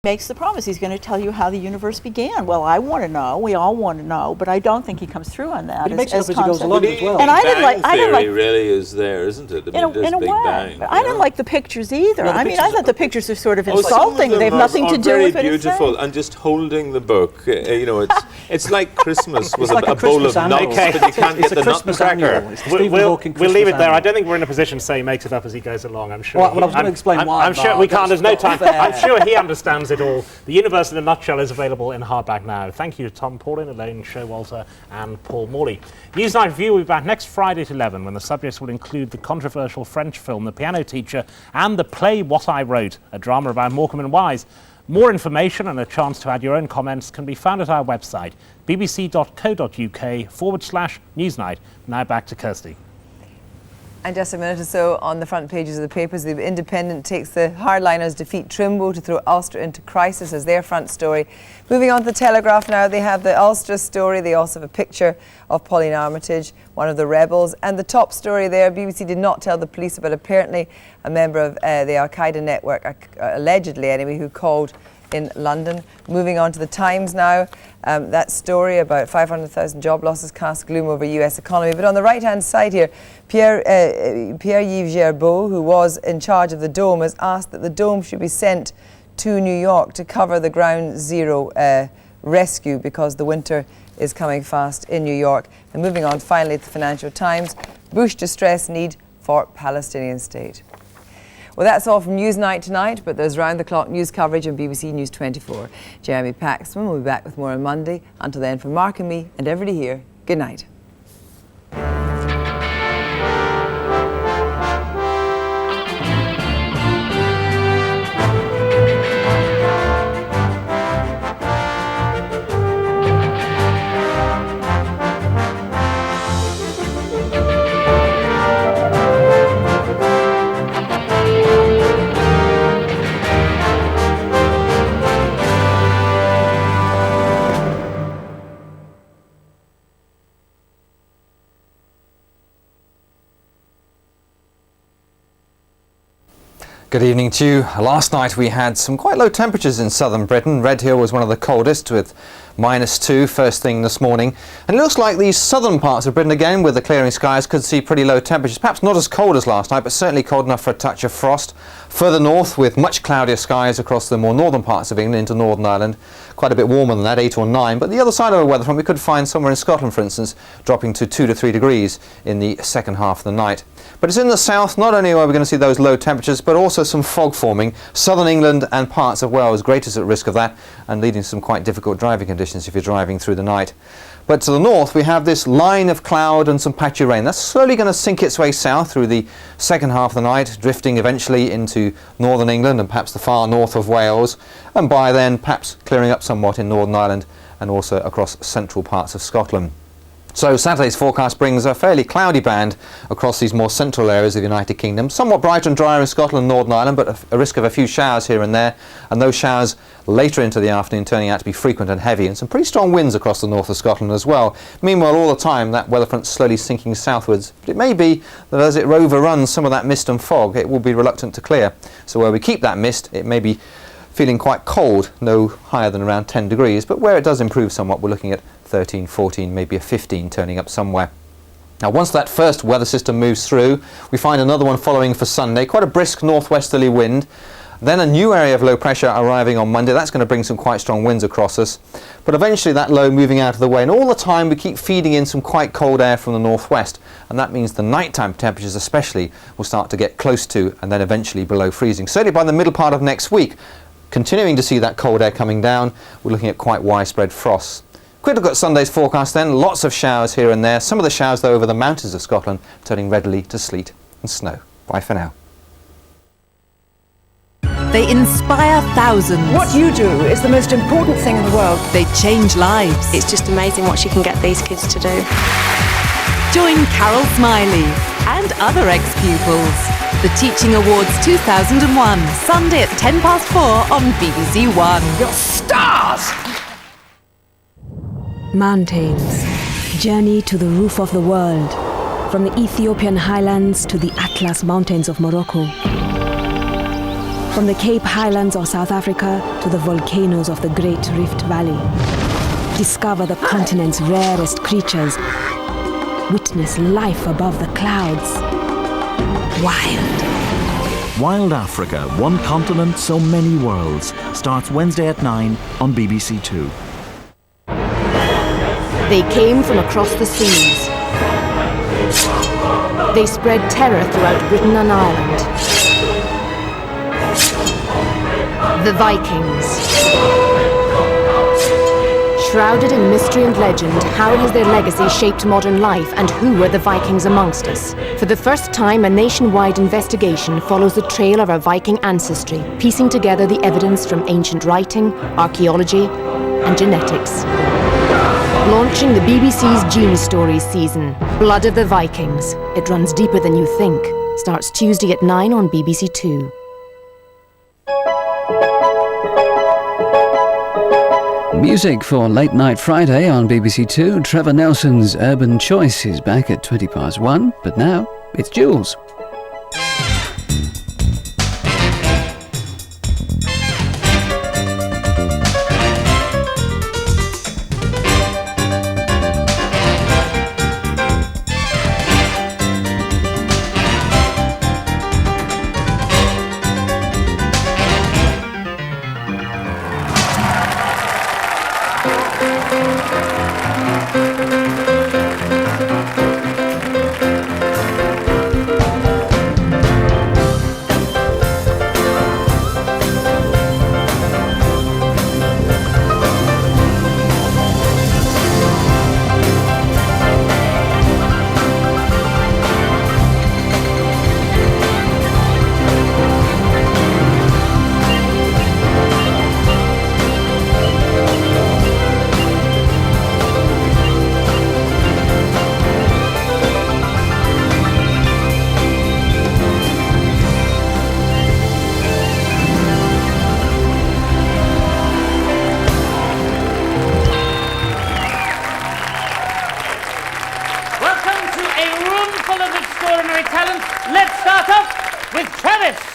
makes the promise. He's going to tell you how the universe began. Well, I want to know. We all want to know, but I don't think he comes through on that. But he makes it up as he goes along as well. And I didn't like. Really is there, isn't it? I mean, in a Big way. Bang, But I didn't like the pictures either. No, the I thought the pictures are sort of some of insulting. them They have nothing to do with very it. beautiful, and just holding the book. You know, it's like Christmas with like a bowl of nuts, Okay. but you can't get the nutcracker. We'll leave it there. I don't think we're in a position to say he makes it up as he goes along. I'm sure. Well, I was going to explain why. I'm sure we can't. There's no time. I'm sure he understands it all. The universe in a nutshell is available in hardback now. Thank you to Tom Paulin, Elaine Showalter and Paul Morley. Newsnight Review will be back next Friday at 11 when the subjects will include the controversial French film The Piano Teacher and the play What I Wrote, a drama about Morecambe and Wise. More information and a chance to add your own comments can be found at our website, bbc.co.uk/Newsnight. Now back to Kirsty. And just a minute or so on the front pages of the papers, the Independent takes the hardliners defeat Trimble to throw Ulster into crisis as their front story. Moving on to the Telegraph now, they have the Ulster story. They also have a picture of Pauline Armitage, one of the rebels. And the top story there, BBC did not tell the police about apparently a member of the Al-Qaeda network, allegedly anyway, who called in London. Moving on to the Times now, that story about 500,000 job losses casts gloom over US economy. But on the right-hand side here, Pierre-Yves Gerbeau, who was in charge of the Dome, has asked that the Dome should be sent to New York to cover the Ground Zero rescue because the winter is coming fast in New York. And moving on finally to the Financial Times, Bush distress need for Palestinian state. Well, that's all from Newsnight tonight, but there's round-the-clock news coverage on BBC News 24. Jeremy Paxman will be back with more on Monday. Until then, from Mark and me and everybody here, good night. Good evening to you. Last night we had some quite low temperatures in southern Britain. Redhill was one of the coldest with -2 first thing this morning. And it looks like these southern parts of Britain again with the clearing skies could see pretty low temperatures. Perhaps not as cold as last night, but certainly cold enough for a touch of frost. Further north with much cloudier skies across the more northern parts of England into Northern Ireland. Quite a bit warmer than that, 8 or 9. But the other side of the weather front we could find somewhere in Scotland, for instance, dropping to 2 to 3 degrees in the second half of the night. But it's in the south, not only are we going to see those low temperatures, but also some fog forming. Southern England and parts of Wales greatest at risk of that and leading to some quite difficult driving conditions if you're driving through the night. But to the north we have this line of cloud and some patchy rain. That's slowly going to sink its way south through the second half of the night, drifting eventually into northern England and perhaps the far north of Wales, and by then perhaps clearing up somewhat in Northern Ireland and also across central parts of Scotland. So Saturday's forecast brings a fairly cloudy band across these more central areas of the United Kingdom. Somewhat brighter and drier in Scotland and Northern Ireland, but a risk of a few showers here and there. And those showers later into the afternoon turning out to be frequent and heavy, and some pretty strong winds across the north of Scotland as well. Meanwhile, all the time, that weather front's slowly sinking southwards. But it may be that as it overruns some of that mist and fog, it will be reluctant to clear. So where we keep that mist, it may be feeling quite cold, no higher than around 10 degrees. But where it does improve somewhat, we're looking at 13, 14, maybe a 15 turning up somewhere. Now once that first weather system moves through, we find another one following for Sunday, quite a brisk northwesterly wind. Then a new area of low pressure arriving on Monday. That's going to bring some quite strong winds across us. But eventually that low moving out of the way, and all the time we keep feeding in some quite cold air from the northwest, and that means the nighttime temperatures especially will start to get close to and then eventually below freezing. Certainly by the middle part of next week, continuing to see that cold air coming down, we're looking at quite widespread frosts. Quick look at Sunday's forecast then. Lots of showers here and there. Some of the showers though over the mountains of Scotland turning readily to sleet and snow. Bye for now. They inspire thousands. What you do is the most important thing in the world. They change lives. It's just amazing what she can get these kids to do. Join Carol Smiley and other ex-pupils. The Teaching Awards 2001, Sunday at 4:10 on BBC One. You're stars! Mountains, journey to the roof of the world, from the Ethiopian highlands to the Atlas Mountains of Morocco. From the Cape Highlands of South Africa to the volcanoes of the Great Rift Valley. Discover the continent's rarest creatures. Witness life above the clouds. Wild. Wild Africa, one continent, so many worlds, starts Wednesday at 9 on BBC Two. They came from across the seas. They spread terror throughout Britain and Ireland. The Vikings. Shrouded in mystery and legend, how has their legacy shaped modern life, and who were the Vikings amongst us? For the first time, a nationwide investigation follows the trail of our Viking ancestry, piecing together the evidence from ancient writing, archaeology, and genetics. Launching the BBC's Gene Stories season, Blood of the Vikings. It runs deeper than you think. Starts Tuesday at 9 on BBC Two. Music for Late Night Friday on BBC Two. Trevor Nelson's Urban Choice is back at 1:20, but now it's Jools. Welcome to a room full of extraordinary talent. Let's start off with Travis.